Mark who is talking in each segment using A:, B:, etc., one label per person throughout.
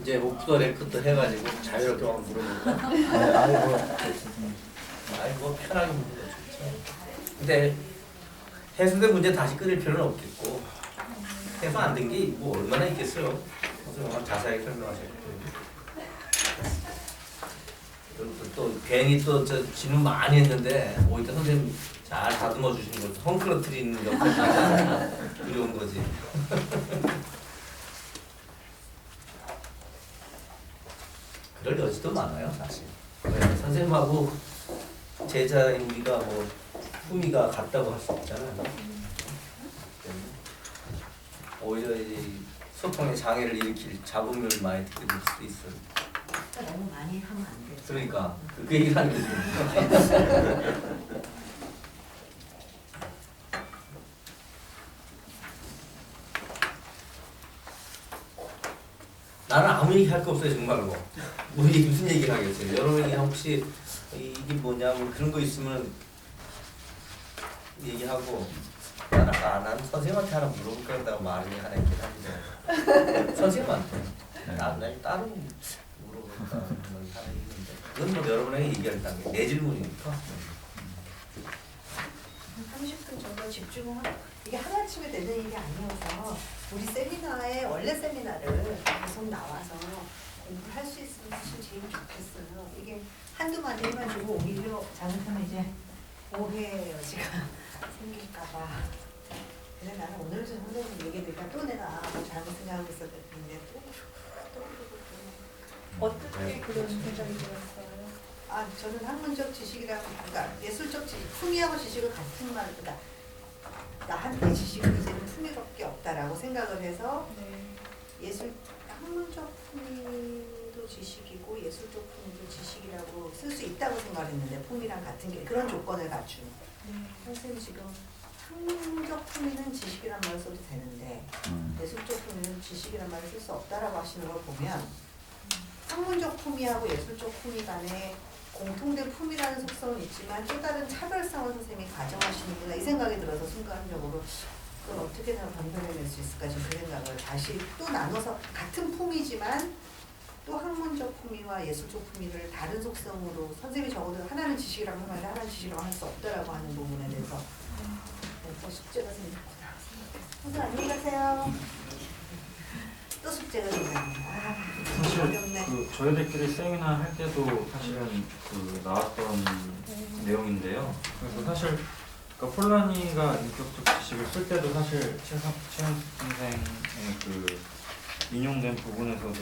A: 이제 오프더 레크도 해가지고 자유롭게 막 물어보니까 아이고 편하게 묻는 거 좋죠. 근데 해소된 문제 다시 끊을 필요는 없겠고 해소 안 된 게 뭐 얼마나 있겠어요. 선생님 자세하게 설명하셔야 돼요. 또 괜히 또 저 질문 많이 했는데 오히려 선생님 잘 다듬어 주시는 거 헝클어뜨리는 역할이 두려운 거지. 그럴 여지도 많아요 사실. 선생님하고 제자인 우리가 뭐 품위가 같다고 할 수 없잖아요. 오히려 이 소통의 장애를 일으킬 잡음을 많이 듣게 될 수도 있어요.
B: 너무 많이 하면 안 돼.
A: 그러니까 그 얘기를 하는 거죠. 나는 아무 얘기 할 거 없어요 정말로. 무슨 얘기를 하겠어요. 여러분이 혹시 이게 뭐냐 뭐 그런 거 있으면 얘기하고 난 선생님한테 하나 물어볼 거라고 말이 하나 있긴 한데 선생님한테 난 따로 물어볼까 하나 있는데 그건 뭐 여러분에게 얘기할 게 내 질문이니까.
B: 30분 정도 집중하고 이게 하루아침에 되는 일이 아니어서 우리 세미나에 원래 세미나를 계속 나와서 공부를 할 수 있으면 사실 제일 좋겠어요. 이게 한두 마디 해가지고 오히려 잘못하면 이제 오해 여지가 생길까봐. 근데 나는 오늘 좀 선생님 얘기해드리니까 또 내가 잘못 생각하고 있었는데 또
C: 어떻게 그런 생각이 들었어요?
B: 저는 학문적 지식이랑 그러니까 예술적 지식, 품위하고 지식을 같은 말보다 나한테 지식은 이제는 품위밖에 없다라고 생각을 해서 예술 학문적 품위도 지식이고 예술적 품위도 지식이라고 쓸 수 있다고 생각했는데 품위랑 같은 게 그런 조건을 갖춘. 선생님 지금 학문적 품위는 지식이란 말을 써도 되는데 예술적 품위는 지식이란 말을 쓸 수 없다라고 하시는 걸 보면 학문적 품위하고 예술적 품위 간에 공통된 품이라는 속성은 있지만 또 다른 차별성을 선생님이 가정하시는구나 이 생각이 들어서 순간적으로 그걸 어떻게 내가 변별해낼 수 있을까 지금 그 생각을 다시 또 나눠서 같은 품이지만 또 학문적 품위와 예술적 품위를 다른 속성으로 선생님이 적어도 하나는 지식이라고 하는데 하나는 지식이라고 할 수 없다라고 하는 부분에 대해서 또 숙제가 생겼구나. 선생님 안녕히 가세요. 또 숙제가 생겼네.
D: 사실
B: 어렵네.
D: 그 저희들끼리 세미나 할 때도 사실은 그 나왔던 내용인데요. 그래서 사실 그러니까 폴라니가 인격적 지식을 쓸 때도 사실 최현 선생의 그 인용된 부분에서도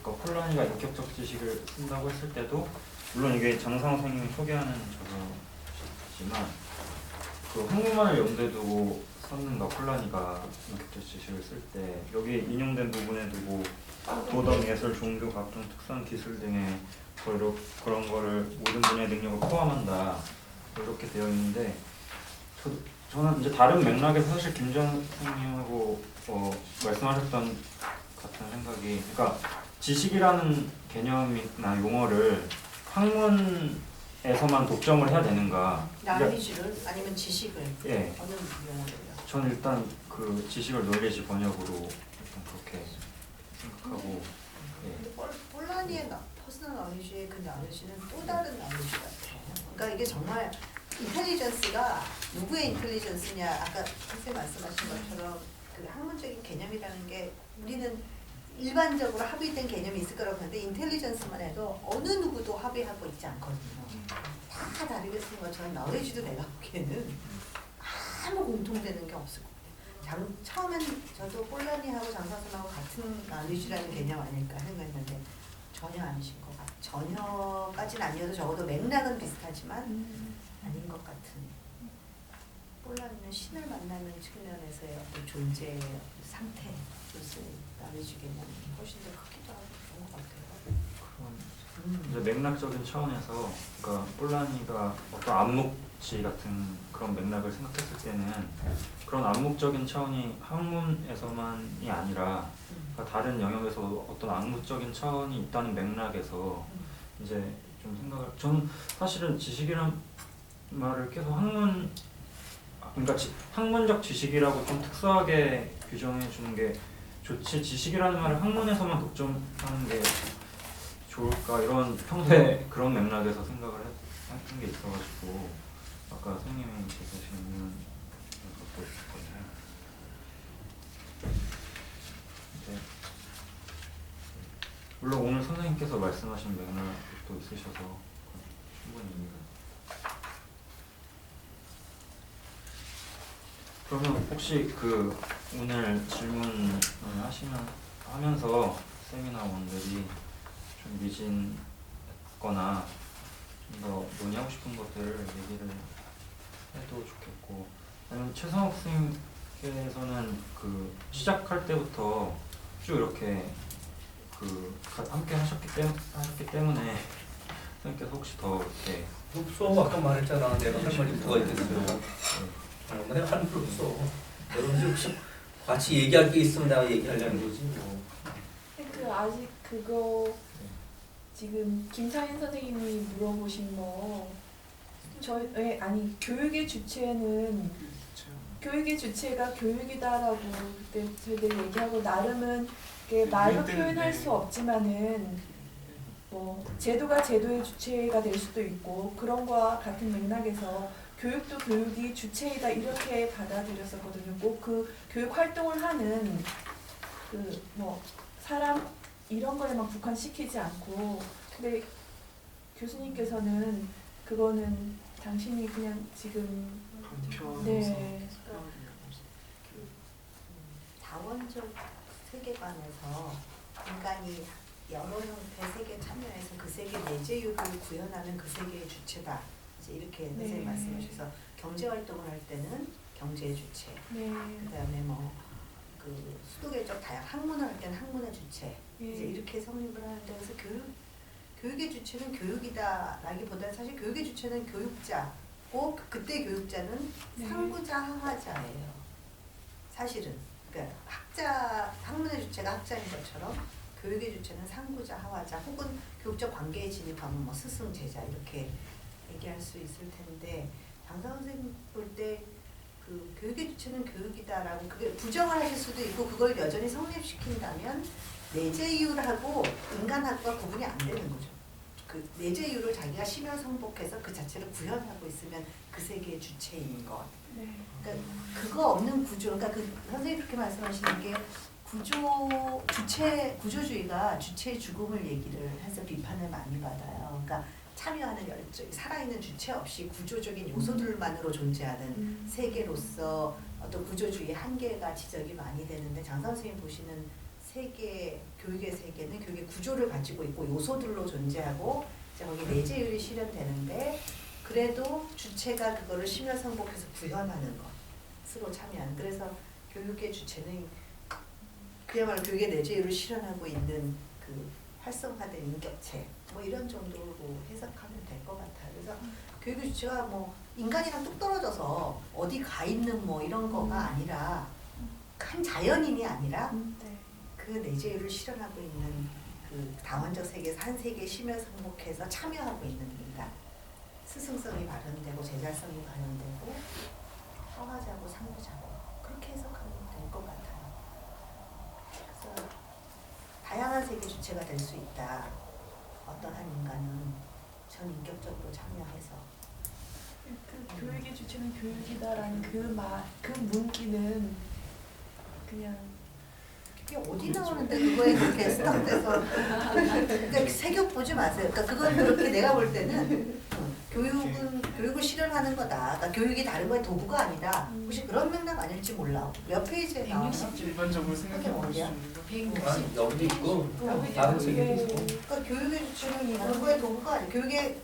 D: 그러니까 폴라니가 인격적 지식을 쓴다고 했을 때도 물론 이게 장상호 선생님이 소개하는 저거지만 그 한국만을 염두에 두고 썼는가 폴라니가 인격적 지식을 쓸 때 여기 인용된 부분에 두고 도덕, 예술, 종교, 각종 특성, 기술 등의 그런 거를 모든 분야의 능력을 포함한다 이렇게 되어 있는데 저는 이제 다른 맥락에서 사실 김정 선생님하고 말씀하셨던 같은 생각이 그러니까 지식이라는 개념이나 용어를 학문에서만 독점을 해야 되는가
B: 나이지를 아니면 지식을
D: 예.
B: 어느 용어로요?
D: 저는 일단 그 지식을 논리지 번역으로 일단 그렇게 생각하고
B: 근데 폴라니의 퍼스널 너리지의 그 너리지는 또 다른 너리지 같아요. 그러니까 이게 정말 인텔리전스가 누구의 인텔리전스냐 아까 선생님 말씀하신 것처럼 그 학문적인 개념이라는 게 우리는 일반적으로 합의된 개념이 있을 거라고 하는데 인텔리전스만 해도 어느 누구도 합의하고 있지 않거든요. 다 다르게 쓰는 것처럼 너리지도 내가 보기에는 아무 공통되는 게 없을 거예요. 처음엔 저도 폴라니하고 장사선하고 같은 너리지라는 개념 아닐까 생각했는데 전혀 아니신 것 같아요. 전혀까지는 아니어도 적어도 맥락은 비슷하지만 아닌 것 같은. 폴라니는 신을 만나는 측면에서의 어떤 존재의 상태로서의 너리지 개념이 훨씬 더 크기도 하고 그런 것 같아요.
D: 이제 맥락적인 차원에서 그러니까 폴라니가 어떤 암묵지 같은 그런 맥락을 생각했을 때는 그런 암묵적인 차원이 학문에서만이 아니라 그러니까 다른 영역에서 어떤 암묵적인 차원이 있다는 맥락에서 이제 좀 생각을 저는 사실은 지식이란 말을 계속 학문적 지식이라고 좀 특수하게 규정해 주는 게 조치 지식이라는 말을 학문에서만 독점하는 게 좋을까 이런 평소에 그런 맥락에서 생각을 했던 게 있어가지고 아까 선생님이 제시하신 것도 있었거든요. 네. 물론 오늘 선생님께서 말씀하신 맥락도 있으셔서 충분히 이해가. 그러면 혹시 그 오늘 질문을 하면서 세미나원들이 좀 미진거나 좀 더 논의하고 싶은 것들을 얘기를 해도 좋겠고, 아니면 최성욱 선생님께서는 그 시작할 때부터 쭉 이렇게 그 함께 하셨기 때문에 선생님께서 혹시 더 이렇게
A: 없어. 아까 말했잖아. 내가 할 말이 뭐가 있겠어요. 내가 할 말 없어. 여러분들 혹시 같이 얘기할 게 있으면 내가 얘기하려는 거지 뭐.
C: 그 아직 그거 지금 김상인 선생님이 물어보신 거 저희 아니 교육의 주체는 교육의 주체가 교육이다라고 그때 저희들이 얘기하고 나름은 말로 표현할 수 없지만은 뭐 제도가 제도의 주체가 될 수도 있고 그런 거와 같은 맥락에서 교육도 교육이 주체이다 이렇게 받아들였었거든요. 꼭 그 교육 활동을 하는 그 뭐 사람 이런 거에만 국한시키지 않고, 근데 교수님께서는 그거는 당신이 그냥 지금 네.
B: 다원적 세계관에서 인간이 여러 형태의 세계에 참여해서 그 세계 내재율을 구현하는 그 세계의 주체다. 이제 이렇게 선생님 말씀하셔서 경제 활동을 할 때는 경제의 주체. 그다음에 뭐 그 수도계적 다양 학문을 할 때는 학문의 주체. 이제 이렇게 성립을 하는데, 그래서 교육의 주체는 교육이다라기보다는 사실 교육의 주체는 교육자고 그때 교육자는 상부자 하화자예요. 사실은 그러니까 학문의 주체가 학자인 것처럼 교육의 주체는 상부자 하화자 혹은 교육적 관계에 진입하면 뭐 스승 제자 이렇게 얘기할 수 있을 텐데, 장사 선생님 볼 때 그 교육의 주체는 교육이다라고 그게 부정을 하실 수도 있고, 그걸 여전히 성립시킨다면 내재이율하고 인간학과 구분이 안 되는 거죠. 그 내재이율을 자기가 심혈성복해서 그 자체를 구현하고 있으면 그 세계의 주체인 것. 그러니까 그거 없는 구조, 그러니까 그 선생님 그렇게 말씀하시는 게 구조주의가 주체의 죽음을 얘기를 해서 비판을 많이 받아요. 그러니까 참여하는 열정, 살아있는 주체 없이 구조적인 요소들만으로 존재하는 세계로서 어떤 구조주의의 한계가 지적이 많이 되는데, 장사 선생님 보시는 세계, 교육의 세계는 교육의 구조를 가지고 있고 요소들로 존재하고 이제 거기 내재율이 실현되는데, 그래도 주체가 그거를 심혈성복해서 구현하는 것으로 참여하는. 그래서 교육의 주체는 그야말로 교육의 내재율을 실현하고 있는 그 활성화된 인격체, 뭐 이런 정도로 해석하면 될 것 같아요. 그래서 교육의 주체가 뭐 인간이랑 뚝 떨어져서 어디 가 있는 뭐 이런 거가 아니라, 한 자연인이 아니라 그 내재율을 실현하고 있는 그 다원적 세계에서 한 세계에 심혈성복해서 참여하고 있는 인간. 스승성이 발현되고 제자성이 발현되고 하화자고 상부자고 그렇게 해석하면 될 것 같아요. 그래서 다양한 세계 주체가 될 수 있다. 어떤 한 인간은 전인격적으로 참여해서
C: 그 교육의 주체는 교육이다라는 그 문기는 그냥
B: 그게 어디 나오는데 그거에 그렇게 스탑돼서 그러니까 세격 보지 마세요. 그러니까 그건 그렇게 내가 볼 때는 교육을 실현하는 거다. 그러니까 교육이 다른 거의 도구가 아니다. 혹시 그런 맥락 아닐지 몰라. 몇 페이지에 나와요?
E: 일반적으로 생각해 볼 수 있는 거.
B: 160.
A: 여기도 있고
C: 여기
A: 다른
C: 되게-
A: 책에도 있고.
B: 그러니까 교육의 주체는 다른 거의 도구가 아니에요. 교육의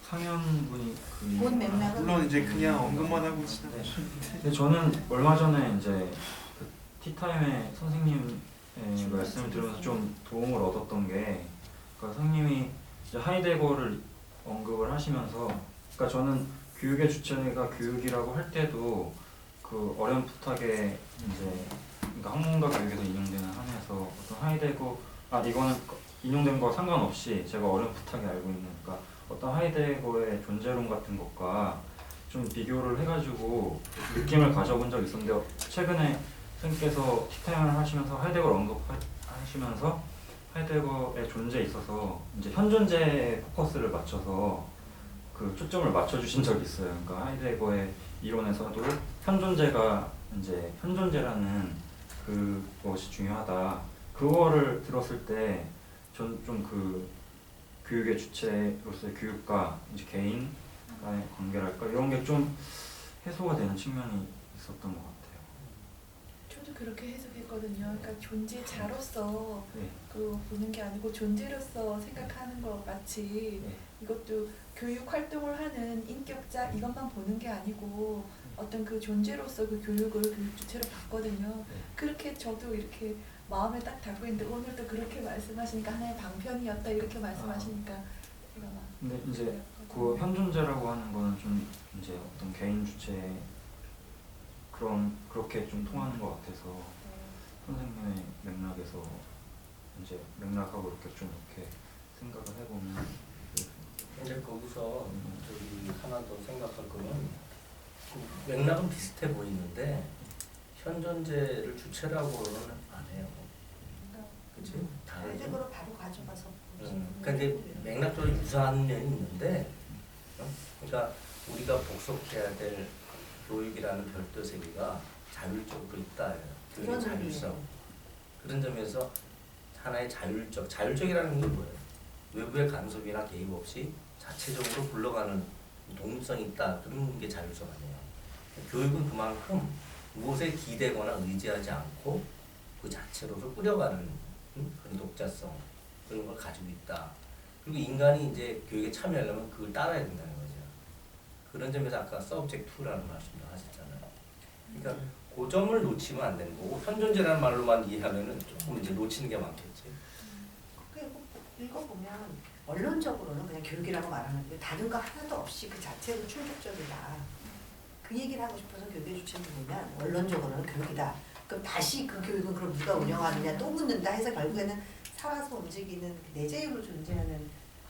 D: 상현분이 그
B: 본 맥락은
E: 물론 이제 그냥 언급만 하고 지나가.
D: 근데 저는 얼마 전에 이제 그 티타임에 선생님의 말씀을 들으면서 좀 도움을 얻었던 게, 그러니까 선생님이 이제 하이데거를 언급을 하시면서, 그러니까 저는 교육의 주체가 교육이라고 할 때도 그 어렴풋하게 이제 그러니까 학문과 교육에서 인용되는 한에서 어떤 하이데거 이거는 인용된 거와 상관없이 제가 어렴풋하게 알고 있는 그러니까 어떤 하이데거의 존재론 같은 것과 좀 비교를 해가지고 느낌을 가져본 적이 있었는데, 최근에 선생님께서 티타임을 하시면서 하이데거를 언급하시면서 하이데거의 존재에 있어서 이제 현존재에 포커스를 맞춰서 그 초점을 맞춰주신 적이 있어요. 그러니까 하이데거의 이론에서도 현존재가 이제 현존재라는 그것이 중요하다. 그거를 들었을 때 전 좀 그 교육의 주체로서의 교육과 이제 개인 간의 관계랄까 이런 게 좀 해소가 되는 측면이 있었던 것 같아요.
C: 저도 그렇게 해석했거든요. 그러니까 존재자로서
D: 네.
C: 그 보는 게 아니고 존재로서 생각하는 것 마치
D: 네.
C: 이것도 교육 활동을 하는 인격자 이것만 보는 게 아니고 어떤 그 존재로서 그 교육을 교육 주체로 봤거든요.
D: 네.
C: 그렇게 저도 이렇게 마음에 딱 담고 있는데 오늘도 그렇게 말씀하시니까 하나의 방편이었다 이렇게 말씀하시니까 제가 막
D: 근데 이제 그 현존재라고 하는 거는 좀 이제 어떤 개인 주체 그렇게 좀 통하는 것 같아서 선생님의 맥락에서 이제 맥락하고 이렇게 좀 이렇게 생각을 해보면
A: 근데 거기서 저기 하나 더 생각할 거는 그 맥락은 비슷해 보이는데 현존재를 주체라고는 안 해요. 그치? 다르죠?
B: 하이데거로 바로 가져가서.
A: 그러니까 이제 맥락적으로 유사한 면이 있는데, 그러니까 우리가 복속해야 될 교육이라는 별도 세계가 자율적으로 있다. 교육의 자율성. 그런 점에서 하나의 자율적이라는 게 뭐예요? 외부의 간섭이나 개입 없이 자체적으로 굴러가는 독립성이 있다. 그런 게 자율성 아니에요. 교육은 그만큼 무엇에 기대거나 의지하지 않고 그 자체로서 꾸려가는 그런 독자성 그런 걸 가지고 있다. 그리고 인간이 이제 교육에 참여하려면 그걸 따라야 된다는 거죠. 그런 점에서 아까 subject to라는 말씀도 하셨잖아요. 그러니까 그 점을 놓치면 안 되는 거고 현존재라는 말로만 이해하면은 조금 이제 놓치는 게 많겠지.
B: 그리고 읽어보면 언론적으로는 그냥 교육이라고 말하는데 다른 거 하나도 없이 그 자체로 충격적이다. 그 얘기를 하고 싶어서 교육의 주체를 보면 언론적으로는 교육이다. 그럼 다시 그 교육은 그럼 누가 운영하느냐 또 묻는다 해서 결국에는 살아서 움직이는 내재율로 존재하는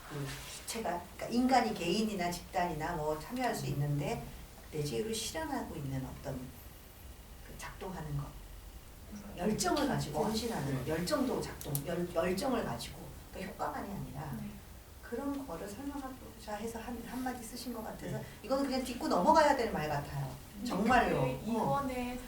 B: 그 주체가 그러니까 인간이 개인이나 집단이나 뭐 참여할 수 있는데 내재율을 실현하고 있는 어떤 그 작동하는 것 열정을 가지고 헌신하는 열정도 열정을 가지고 그러니까 효과만이 아니라 그런 거를 설명하고자 해서 한마디 쓰신 것 같아서 이거는 그냥 딛고 넘어가야 될 말 같아요. 정말로.
C: 이번에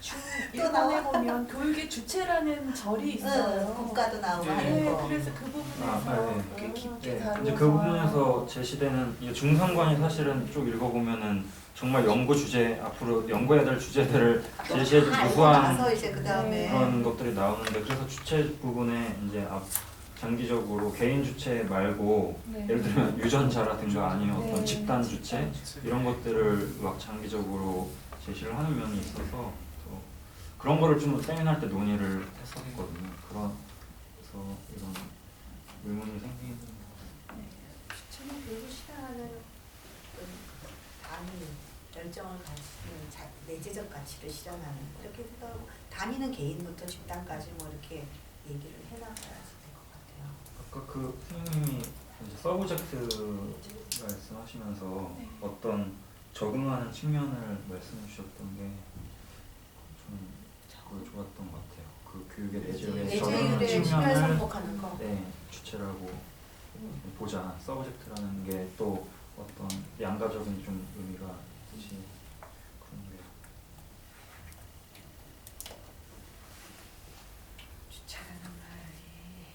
B: 또
C: 1번에
B: 나와.
C: 보면 교육의 주체라는 절이 있어요.
B: 국가도 나오고
E: 네.
B: 하는
C: 네,
B: 거.
C: 그래서 그 부분에서
D: 네.
C: 꽤 깊게
D: 네,
C: 다루어서
D: 이제 그 부분에서 제시되는 이 중상관이 사실은 쭉 읽어보면은 정말 연구 주제 앞으로 연구해야 될 주제들을 제시해준 무수한
B: 나서 이제 그 다음에
D: 그런 것들이 나오는데 그래서 주체 부분에 이제 장기적으로 개인 주체 말고
C: 네.
D: 예를 들면 유전자라든가 아니면 어떤
C: 네.
D: 집단 주체 이런 것들을 막 장기적으로 제시를 하는 면이 있어서 또 그런 거를 좀 세미나 때 논의를 했었거든요. 그래서 이런 의문이 생기는
B: 주체는 교육을 실현하는 단위 열정을 가지는 내재적 가치를 실현하는 이렇게 생각하고 단위는 개인부터 집단까지 뭐 이렇게 얘기를 해나가야 될 것 같아요.
D: 아까 그 선생님이 이제 서브젝트 말씀하시면서
C: 네.
D: 어떤 적응하는 측면을 말씀해 주셨던 게 좀 좋았던 것 같아요. 그 교육의 내재율에 적응하는
B: 내재율의
D: 측면을
B: 실현성복하는 거.
D: 네, 주체라고 보자. 서브젝트라는 게 또 어떤 양가적인 좀 의미가 있듯이 그런 게
B: 주체라는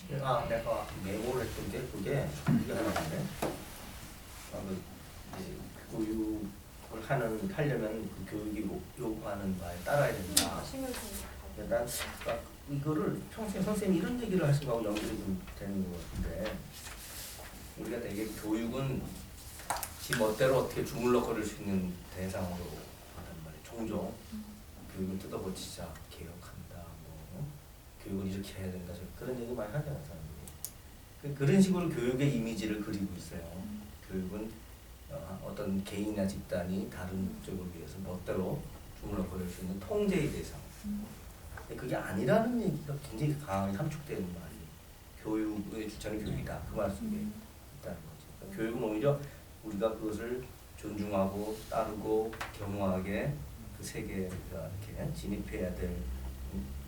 B: 말이
A: 아 내가 메모를 했던 게 그게 하나 있네. 교육을 하려면 그 교육이 요구하는 바에 따라야 된다. 난 이거를 평소에 선생님이 이런 얘기를 하신 거하고 연결이 좀 되는 것 같은데 우리가 되게 교육은 지 멋대로 어떻게 주물럭거릴 수 있는 대상으로 하단 말이에요. 종종 교육을 뜯어고치자, 개혁한다, 뭐 교육을 이렇게 해야 된다, 그런 얘기 많이 하잖아요, 사람들이. 그런 식으로 교육의 이미지를 그리고 있어요. 교육은 어떤 개인이나 집단이 다른 목적을 위해서 멋대로 주물럭거릴 수 있는 통제의 대상. 근데 그게 아니라는 얘기가 굉장히 강하게 함축되는 말이 교육의 주체는 교육이다. 그 말 속에 있다는 거죠. 그러니까 교육은 오히려 우리가 그것을 존중하고 따르고 겸허하게 그 세계가 이렇게 진입해야 될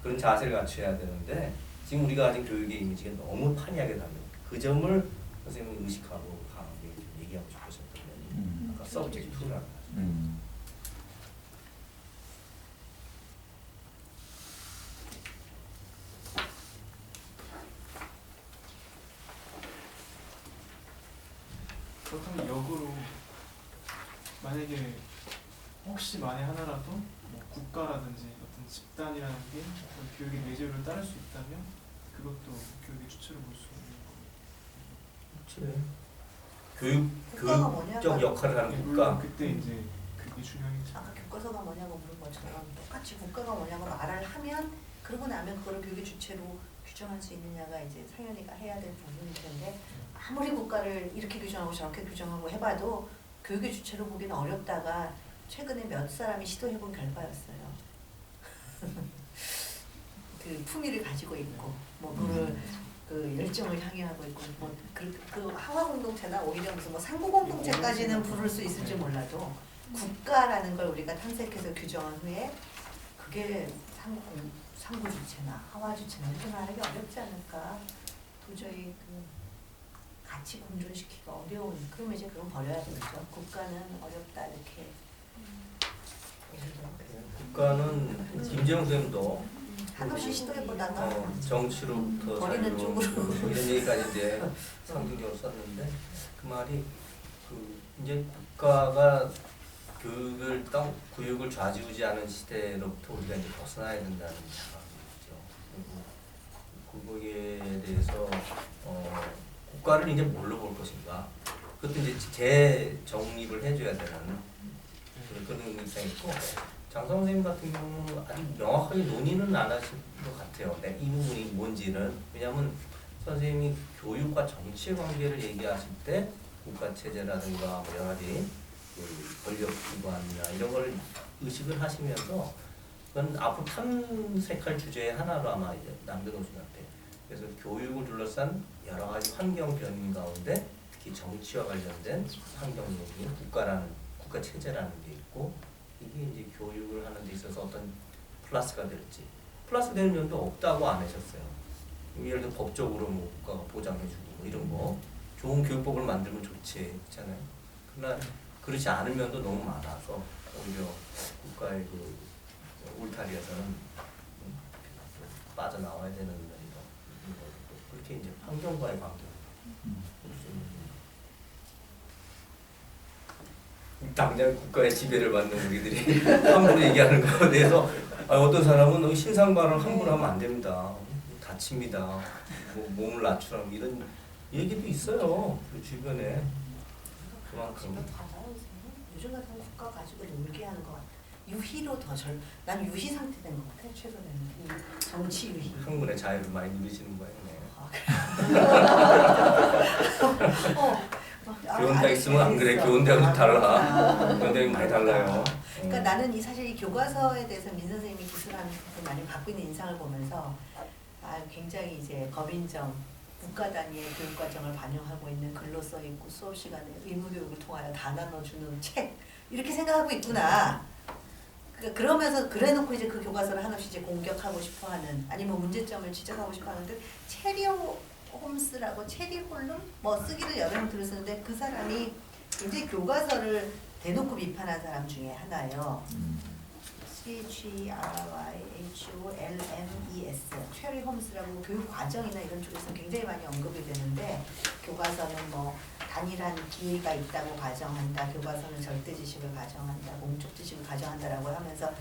A: 그런 자세를 갖춰야 되는데 지금 우리가 가진 교육의 이미지가 너무 판이하게 다릅니다. 그 점을 선생님이 의식하고 강하게 얘기하고 싶으셨던 면이 아까 서브젝트라는 거죠.
E: 그렇다면 역으로 만약에 혹시 만에 하나라도 뭐 국가라든지 어떤 집단이라는 게 어떤 교육의 내재를 따를 수 있다면 그것도 교육의 주체로 볼 수 있는 거예요.
A: 교육
B: 국가가
A: 교육적
B: 뭐냐가
A: 역할을 하는
E: 물론
A: 국가.
E: 그때 이제 그게 중요하겠죠.
B: 아까 교과서가 뭐냐고 물은 것처럼 똑같이 국가가 뭐냐고 말을 하면 그러고 나면 그거를 교육의 주체로 규정할 수 있느냐가 이제 상현이가 해야 될 부분일 텐데 아무리 국가를 이렇게 규정하고 저렇게 규정하고 해봐도 교육의 주체로 보기는 어렵다가 최근에 몇 사람이 시도해본 결과였어요. 그 품위를 가지고 있고 뭐 그걸 그 열정을 향유하고 있고 그 하와 공동체나 오히려 무슨 뭐 상부 공동체까지는 부를 수 있을지 몰라도 국가라는 걸 우리가 탐색해서 규정한 후에 그게 상부 주체나 하와 주체나 이렇게 말하기 어렵지 않을까. 도저히 그 같이 공존시키기가 어려운. 그러면 이제 그건 버려야 되겠죠. 국가는 어렵다 이렇게.
A: 국가는 김재웅 선생님도
B: 한없이 시도해보다가
A: 정치로부터
B: 버리는 쪽으로
A: 이런 얘기까지 이제 상징적으로 썼는데 그 말이 그 이제 국가가 교육을 좌지우지하는 시대로부터 우리가 이제 벗어나야 된다는 자각이죠. 그리고 그거에 대해서 국가를 이제 뭘로 볼 것인가? 그것도 이제 재정립을 해줘야 되는 그런 의미가 있고. 장성 선생님 같은 경우는 아주 명확하게 논의는 안 하신 것 같아요. 이 부분이 뭔지는. 왜냐하면 선생님이 교육과 정치의 관계를 얘기하실 때 국가체제라든가 뭐 여러 가지 권력기관이나 이런 걸 의식을 하시면서 그건 앞으로 탐색할 주제의 하나로 아마 이제 남겨놓으신 것 같아요. 그래서 교육을 둘러싼 여러 가지 환경 변인 가운데 특히 정치와 관련된 환경 얘기, 국가체제라는 게 있고 이게 이제 교육을 하는 데 있어서 어떤 플러스가 될지 플러스 되는 면도 없다고 안 하셨어요. 예를 들어 법적으로 뭐 국가가 보장해주고 뭐 이런 거 좋은 교육법을 만들면 좋지 있잖아요. 그러나 그렇지 않은 면도 너무 많아서 오히려 국가의 그 울타리에서는 빠져나와야 되는 면이 더 있는 거고 그렇게 이제 환경과의 관계 당장 국가의 지배를 받는 우리들이 함부로 얘기하는 것에 대해서 어떤 사람은 신상 발언 함부로 하면 안 됩니다. 다칩니다. 뭐 몸을 낮추라 이런 얘기도 있어요. 그 주변에 그만큼.
B: 요즘 같은 국가 가지고 놀게 하는 것 같아. 유희로 난 유희 상태 된 것 같아 최근에는. 정치 유희.
A: 학문의 자유를 많이 누리시는 모양이네. 교원대학 있으면 안 그래. 교원대학은 좀 달라. 교원대학이 많이 달라요.
B: 그러니까 나는 사실 이 교과서에 대해서 민 선생님이 기술하면서 많이 갖고 있는 인상을 보면서 굉장히 이제 법인정 국가 단위의 교육 과정을 반영하고 있는 글로 써 있고 수업 시간에 의무 교육을 통하여 다 나눠주는 책 이렇게 생각하고 있구나. 그러면서 그래놓고 이제 그 교과서를 한없이 이제 공격하고 싶어하는 아니면 문제점을 지적하고 싶어하는데 체리 홈스라고 체리 홀름 뭐 쓰기를 여러 명 들었었는데 그 사람이 굉장히 교과서를 대놓고 비판한 사람 중에 하나예요. CHRYHOLMES 체리 홈스라고 교육 과정이나 이런 쪽에서 굉장히 많이 언급이 되는데 교과서는 뭐 단일한 기회가 있다고 가정한다. 교과서는 절대 지식을 가정한다. 공적 지식을 가정한다라고 하면서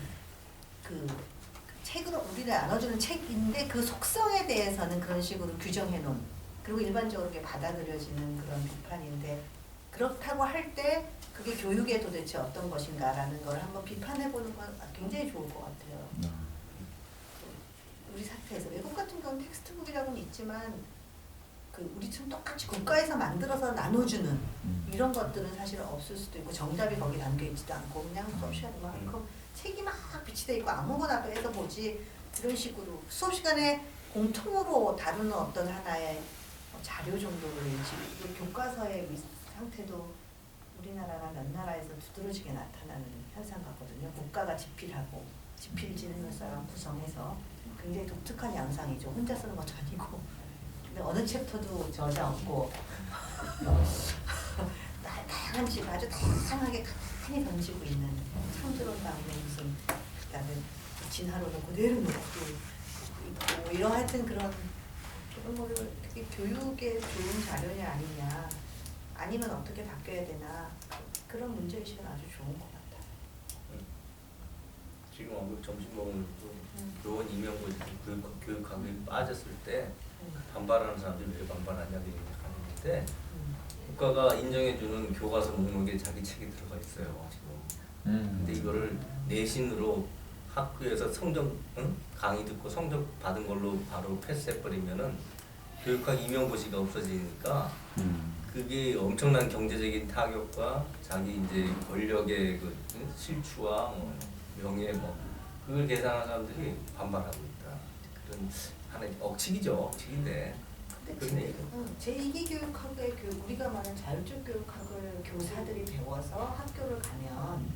B: 그 책으로 우리를 나눠주는 책인데 그 속성에 대해서는 그런 식으로 규정해 놓은 그리고 일반적으로 받아들여지는 그런 비판인데 그렇다고 할 때 그게 교육에 도대체 어떤 것인가라는 걸 한번 비판해보는 건 굉장히 좋을 것 같아요. 우리 사태에서 외국 같은 경우는 텍스트북이라고는 있지만 그 우리처럼 똑같이 국가에서 만들어서 나눠주는 이런 것들은 사실 없을 수도 있고 정답이 거기 담겨있지도 않고 그냥 수업 시간만큼 책이 막 비치돼 있고 아무거나 빼서 보지 이런 식으로 수업 시간에 공통으로 다루는 어떤 하나의 자료 정도로 지금 교과서의 상태도 우리나라나 몇 나라에서 두드러지게 나타나는 현상 같거든요. 국가가 지필하고 지필 진행사람 구성해서 굉장히 독특한 양상이죠. 혼자 쓰는 것도 아니고. 근데 어느 챕터도 저자 없고 다양한 집 아주 다양하게 간단히 던지고 있는 창조론 다음에 무슨 그다음에 진화론은 그대로 놓고 있고 이런 하여튼 그런 거를 되게 교육에 좋은 자료냐 아니냐 아니면 어떻게 바뀌어야 되나 그런 문제의식은 아주 좋은 것 같아요.
A: 지금 점심 먹는 교원 임용고시 교육학이 빠졌을 때 반발하는 사람들이 왜 반발하냐고 얘기하는데 국가가 인정해주는 교과서 목록에 자기 책이 들어가 있어요 지금. 근데 이거를 내신으로 학교에서 성적 강의 듣고 성적 받은 걸로 바로 패스해버리면은 교육학 임용고시가 없어지니까 그게 엄청난 경제적인 타격과 자기 이제 권력의 그 실추와 뭐 명예 뭐 그걸 계산하는 사람들이 반발하고 있다. 그런 하나의 억측이죠. 억측인데.
B: 근데 제2기 교육학의 우리가 말하는 자율적 교육학을 교사들이 배워서 학교를 가면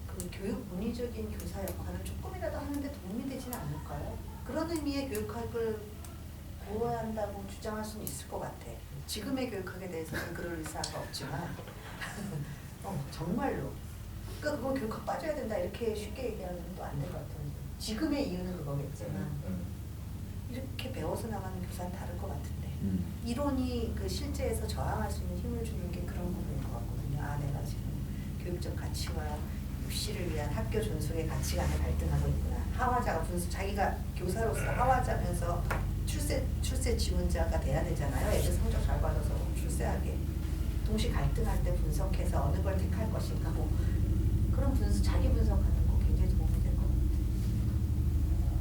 B: 그 교육 문의적인 교사 역할을 조금이라도 하는데 도움이 되지는 않을까요? 그런 의미의 교육학을 배워야 한다고 주장할 수는 있을 것 같아. 지금의 교육학에 대해서는 그럴 의사가 없지만 정말로 그러니까 그건 교육학 빠져야 된다 이렇게 쉽게 얘기하면 또 안 될 것 같아요. 지금의 이유는 그거겠지만 이렇게 배워서 나가는 교사는 다를 것 같은데 이론이 그 실제에서 저항할 수 있는 힘을 주는 게 그런 부분인 것 같거든요. 아 내가 지금 교육적 가치와 입시를 위한 학교 존속의 가치관에 갈등하고 있구나. 하와자가 자기가 교사로서 하와자면서 출세 지원자가 돼야 되잖아요. 애들 성적 잘 받아서 출세하게. 동시 갈등할 때 분석해서 어느 걸 택할 것인가 뭐 그런 자기 분석하는 거 굉장히 도움이 될 것 같아요.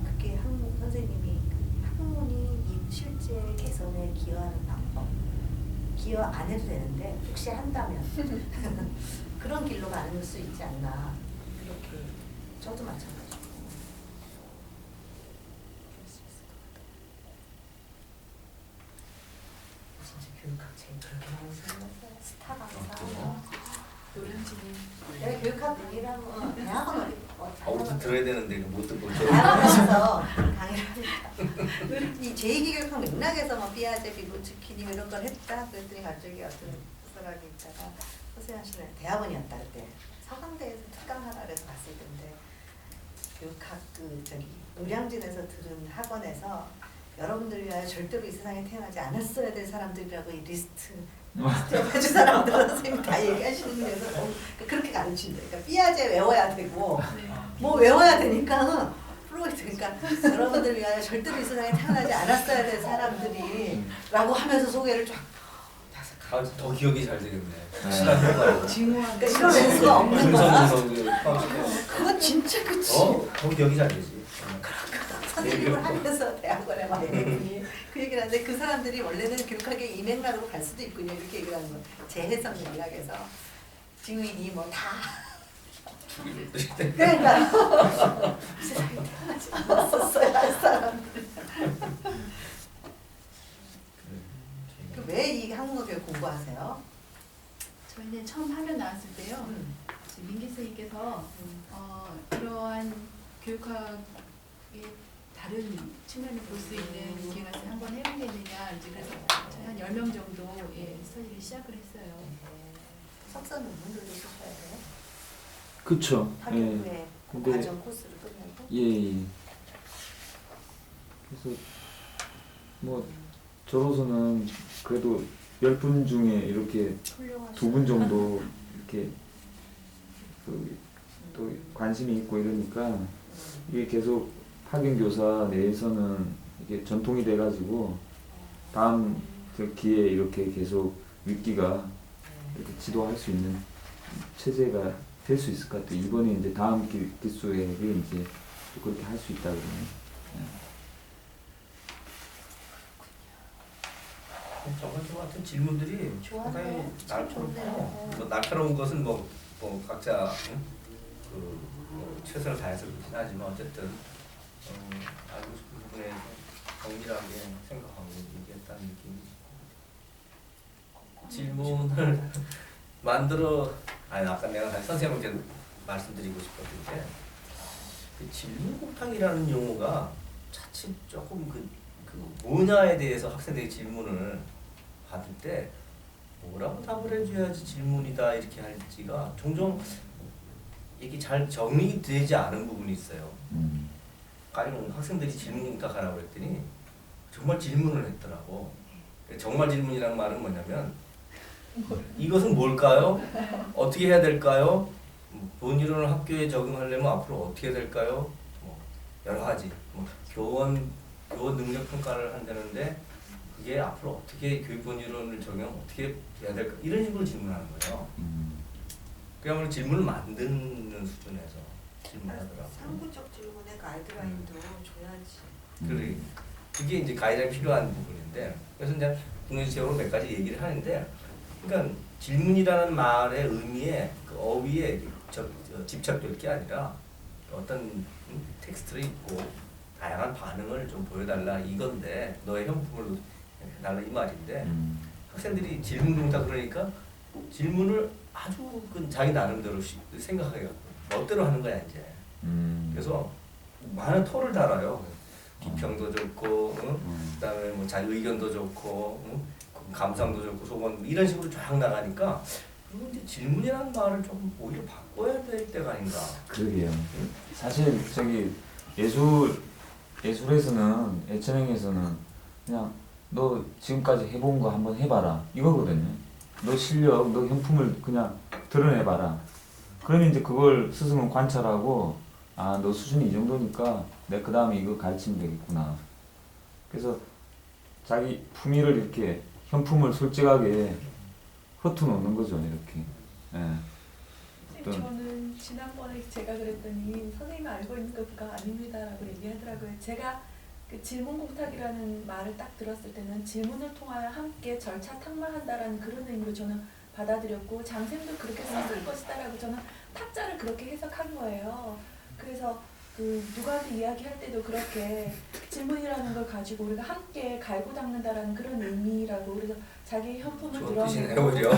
B: 그게 학문 선생님이 학문이 이 실제 개선에 기여하는 방법 기여 안 해도 되는데 혹시 한다면 그런 길로 가는 수 있지 않나 이렇게 저도 마찬가지고 그럴 수 있을 것 같아요. 진짜 교육학 제일 그렇게 많이 생겼어요. 스타 강사
C: 노량진이
B: 내가 교육학 강의라면 대학원
A: 아무튼 들어야 되는데 못 듣고
B: 대학원에서 강의를 하니까 이 제2기 교육학 맥락에서 뭐 피아제, 비고츠키니 이런 걸 했다 그랬더니 갑자기 어떤 사람이 있다가 허세현 씨는 대학원이었다 그때 서강대에서 특강하라 그래서 갔을 텐데 교육학 노량진에서 들은 학원에서 여러분들 위하여 절대로 이 세상에 태어나지 않았어야 될 사람들이라고 이 리스트 해주 사람들은 선생님이 다 얘기하시는 데서 너무 그렇게 가르친대. 그러니까 피아제 외워야 되고 뭐 외워야 되니까 그러니까 여러분들 위하여 절대로 이 세상에 태어나지 않았어야 될 사람들이 라고 하면서 소개를 쫙
A: 더 기억이 잘 되겠네. 시간 효과로.
B: 그러니까 이런 렌스가 없는 거야. 그건 진짜 그치.
A: 더 기억이 잘 되지.
B: 선생님을 하면서 대학원에 막 얘기했더니 그 얘기를 하는데 그 사람들이 원래는 교육학의 이 맥락으로 갈 수도 있군요. 이렇게 얘기를 하는 거예요. 제 해석 맥락에서 증인이 뭐 다 그러니까 세상에 태어나지 않았었어야 할 사람들. 왜 이 한국어 교육 공부하세요?
F: 저희는 처음 화면 나왔을 때요. 지금 민기 선생님께서 이러한 교육학의 다른 측면을 볼 수 있는 기회가 한번 해보겠느냐 이제 그래서 저희 한 10명 정도 스터디를 시작을 했어요.
B: 석사 논문들도 쓰셔야 돼요?
G: 그쵸.
B: 학교 후에 그
G: 근데-
B: 과정 코스를 끝내고?
G: 예. 그래서 뭐 저로서는 그래도 10분 중에 이렇게
B: 훌륭하시다.
G: 2분 정도 이렇게 또 관심이 있고 이러니까 이게 계속 학연 교사 내에서는 이게 전통이 돼가지고 다음 저 기회에 이렇게 계속 읽기가 이렇게 지도할 수 있는 체제가 될 수 있을 것 같아요. 이번에 이제 다음 기수에 이제 또 그렇게 할 수 있다 그러면.
A: 저번 주 같은 질문들이
B: 좋아요.
A: 상당히
B: 참 좋네요.
A: 뭐 날카로운 것은 뭐 각자 최선을 다해서 그렇긴 하지만 어쨌든 알고 싶은 부분에 정밀하게 생각하고 얘기했다는 느낌이 질문을 아까 내가 선생님께 말씀드리고 싶었던 게 질문 곱하기라는 용어가 자칫 조금 그 분야에 대해서 학생들이 질문을 받을 때 뭐라고 답을 해줘야지 질문이다 이렇게 할지가 종종 이게 잘 정리되지 않은 부분이 있어요. 가령 학생들이 질문이니까 가라고 했더니 정말 질문을 했더라고. 정말 질문이라는 말은 뭐냐면 이것은 뭘까요? 어떻게 해야 될까요? 본이론을 학교에 적용하려면 앞으로 어떻게 해야 될까요? 뭐 여러 가지 교원 능력 평가를 한다는데 그게 앞으로 어떻게 교육 본이론을 적용 어떻게 해야 될까 이런 식으로 질문하는 거예요. 그야말로 질문을 만드는 수준에서 질문하더라고요.
B: 상부적 질문의 가이드라인도 줘야지.
A: 그래 그게 이제 가이드라인 필요한 부분인데 그래서 이제 분류적으로 몇 가지 얘기를 하는데 그러니까 질문이라는 말의 의미에 그 어휘에 집착될 게 아니라 어떤 텍스트를 읽고 다양한 반응을 좀 보여달라 이건데 너의 형품을 해달라 이 말인데 학생들이 질문 공탁 그러니까 질문을 아주 자기 나름대로 생각하게 멋대로 하는 거야 이제. 그래서 많은 토를 달아요. 비평도 좋고, 그다음에 뭐 자기 의견도 좋고, 감상도 좋고, 소원 이런 식으로 쫙 나가니까 그리고 이제 질문이라는 말을 좀 오히려 바꿔야 될 때가 아닌가.
G: 그러게요. 사실 저기 예술에서는 예체능에서는 그냥 너 지금까지 해본 거 한번 해봐라 이거거든요. 너 실력, 너 형품을 그냥 드러내봐라. 그러면 이제 그걸 스승은 관찰하고 아, 너 수준이 이 정도니까 내가 그 다음에 이거 가르치면 되겠구나. 그래서 자기 품위를 이렇게 형품을 솔직하게 흩어놓는 거죠, 이렇게. 예.
C: 저는 지난번에 제가 그랬더니 선생님이 알고 있는 거 그거 아닙니다라고 얘기하더라고요. 제가 그 질문 공탁이라는 말을 딱 들었을 때는 질문을 통하여 함께 절차 탁말한다라는 그런 의미로 저는 받아들였고 장쌤도 그렇게 썼을 것이다라고 저는 탁자를 그렇게 해석한 거예요. 그래서 그 누구한테 이야기할 때도 그렇게 질문이라는 걸 가지고 우리가 함께 갈고 닦는다라는 그런 의미라고 그래서 자기 형품을
A: 뜻이네
C: 드러내고
A: 오히려.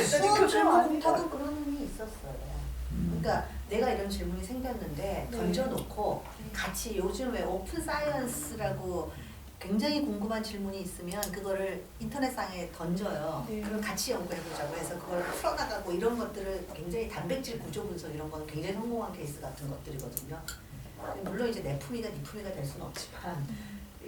B: 수업 질문 공탁은 그런 의미 있었어요. 그러니까 내가 이런 질문이 생겼는데
C: 네.
B: 던져놓고 같이 요즘 왜 오픈 사이언스라고 굉장히 궁금한 질문이 있으면 그거를 인터넷상에 던져요.
C: 네.
B: 그럼 같이 연구해보자고 해서 그걸 풀어나가고 이런 것들을 굉장히 단백질 구조 분석 이런 건 굉장히 성공한 케이스 같은 것들이거든요. 물론 이제 내 품위가 네 품위가 될 수는 없지만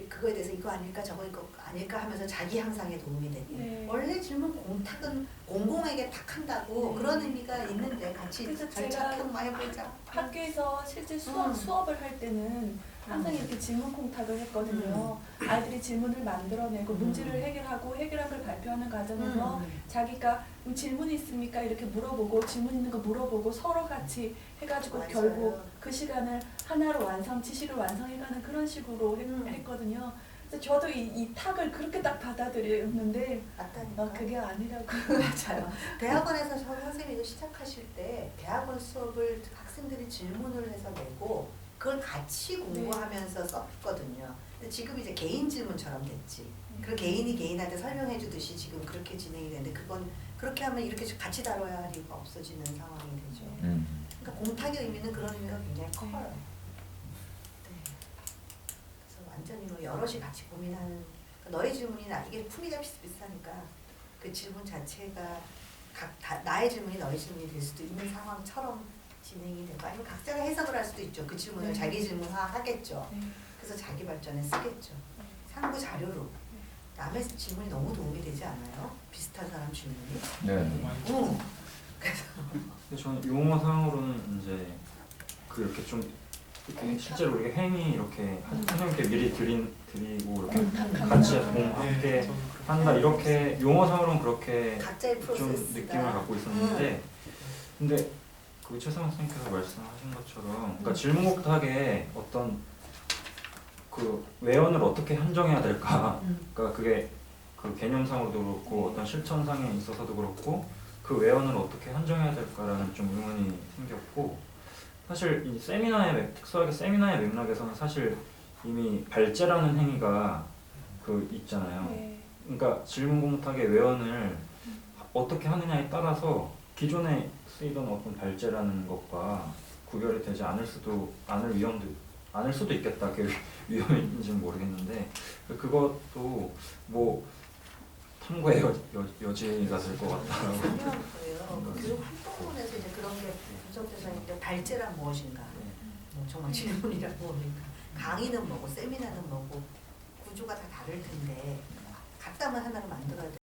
B: 그거에 대해서 이거 아닐까 저거 이거 아닐까 하면서 자기 향상에 도움이 되게.
C: 네.
B: 원래 질문 공탁은 공공에게 탁 한다고
C: 네.
B: 그런 의미가 있는데 같이
C: 그래서
B: 절차평만 해보자.
C: 학교에서 실제 수업을 할 때는 항상 이렇게 질문 공탁을 했거든요. 아이들이 질문을 만들어내고 문제를 해결하고 해결한 걸 발표하는 과정에서 자기가 질문이 있습니까? 이렇게 물어보고 질문 있는 거 물어보고 서로 같이 해가지고
B: 맞아요.
C: 결국 그 시간을 하나로 지식을 완성해가는 그런 식으로 했거든요. 그래서 저도 이 탁을 그렇게 딱 받아들였는데
B: 맞다니까.
C: 그게 아니라고.
B: 맞아요. 대학원에서 선생님이 이거 시작하실 때 대학원 수업을 학생들이 질문을 해서 내고 그걸 같이 공부하면서 썼거든요. 근데 지금 이제 개인 질문처럼 됐지. 그리고 개인이 개인한테 설명해 주듯이 지금 그렇게 진행이 되는데 그건 그렇게 하면 이렇게 같이 다뤄야 할 이유가 없어지는 상황이 되죠. 그러니까 공탁의 의미는 그런 의미가 굉장히 커요. 네. 그래서 완전히 뭐 여럿이 같이 고민하는 너의 질문이 이게 품위가 비슷비슷하니까 그 질문 자체가 나의 질문이 너의 질문이 될 수도 있는 상황처럼 진행이 되고 아니면 각자가 해석을 할 수도 있죠. 그 질문을
C: 네.
B: 자기 질문화 하겠죠.
C: 네.
B: 그래서 자기 발전에 쓰겠죠. 상부 자료로. 남의 질문이 너무 도움이 되지 않아요? 비슷한 사람 질문이?
G: 네.
B: 응.
D: 근데 저는 용어상으로는 이제 그렇게 좀 이렇게 실제로 우리가 행위 이렇게 선생님께 미리 드리고 이렇게 같이 함께 한다 이렇게 용어상으로는 그렇게
B: 각자의
D: 좀
B: 프로세스가.
D: 느낌을 갖고 있었는데 근데 그 최상원 선생님께서 말씀하신 것처럼 그러니까 질문곡탁에 어떤 그 외연을 어떻게 한정해야 될까 그러니까 그게 그 개념상으로도 그렇고 어떤 실천상에 있어서도 그렇고 그 외연을 어떻게 한정해야 될까라는 좀 의문이 생겼고 사실 이 특수하게 세미나의 맥락에서는 사실 이미 발제라는 행위가 그 있잖아요.
C: 네.
D: 그러니까 질문공탁의 외연을 어떻게 하느냐에 따라서 기존에 쓰이던 어떤 발제라는 것과 구별이 되지 않을 위험도 않을 수도 있겠다. 그게 위험인지는 모르겠는데 그것도 뭐 탐구의 여지가 될 것 같다라고.
B: 중요한 거예요. 교육 활동론에서 이제 그런 게 분석돼서 있는데 발제란 무엇인가, 뭐 정말 질문이란 뭡니까, 강의는 뭐고 세미나는 뭐고 구조가 다 다를 텐데 같다만 하나로 만들어야 될